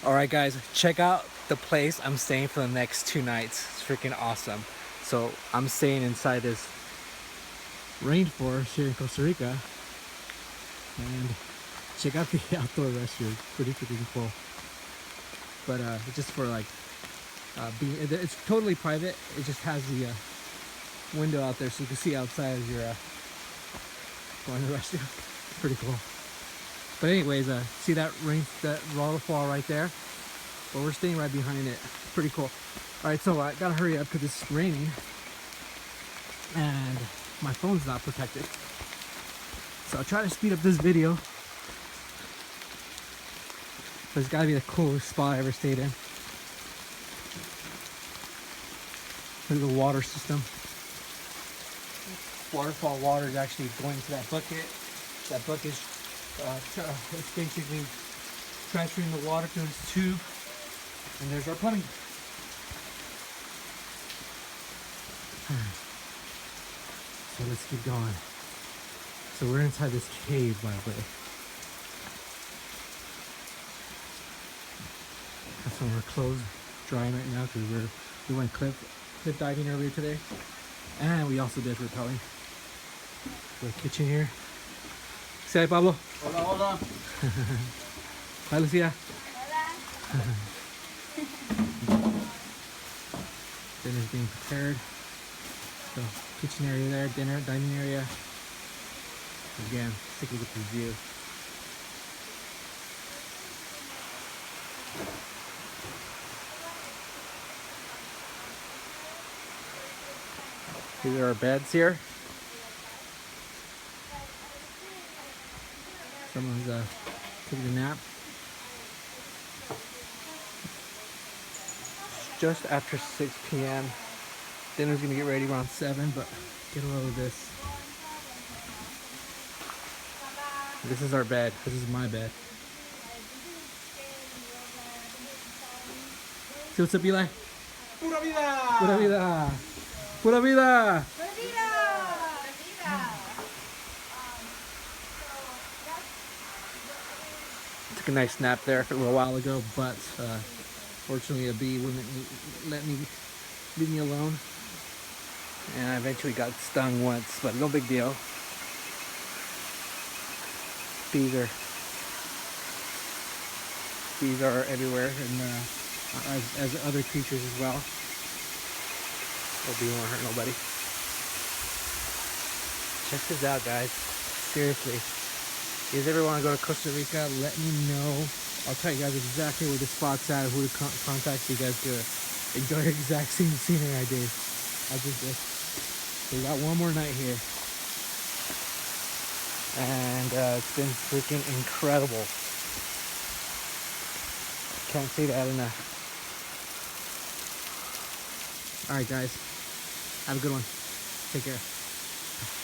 Alright guys, check out the place I'm staying for the next 2 nights. It's freaking awesome. So I'm staying inside this rainforest here in Costa Rica. And check out the outdoor restroom. Pretty freaking cool. But just for like it's totally private. It just has the window out there so you can see outside as you're going to the restroom. It's pretty cool. But anyways, see that waterfall right there? Well, we're staying right behind it. Pretty cool. Alright, so I gotta hurry up because it's raining and my phone's not protected. So I'll try to speed up this video. But it's gotta be the coolest spot I ever stayed in. Look at the water system. Waterfall water is actually going to that bucket. That bucket it's basically transferring the water through this tube. And there's our plumbing. So let's keep going. So we're inside this cave, by the way. That's when we're clothes drying right now because we went cliff diving earlier today, and we also did rappelling. The kitchen here. Say hi, Pablo. Hola, hola. Hi, Lucia. Hola. Dinner's being prepared. So kitchen area there, dinner, dining area. Again, take a look at the view. These are our beds here. Someone's taking a nap. It's just after 6 p.m. Dinner's gonna get ready around 7, but get a load of this. This is our bed. This is my bed. See what's up, Eli? Pura vida. Pura vida. Pura vida. Took a nice nap there a little while ago, but fortunately a bee wouldn't leave me alone, and I eventually got stung once, but no big deal. Bees are everywhere, and as other creatures as well. A bee won't hurt nobody. Check this out, guys. Seriously. If you guys ever want to go to Costa Rica, let me know. I'll tell you guys exactly where the spot's at, who to contact, so you guys can enjoy the exact same scenery I did. I just did. So we got one more night here. And it's been freaking incredible. Can't say that enough. Alright guys, have a good one. Take care.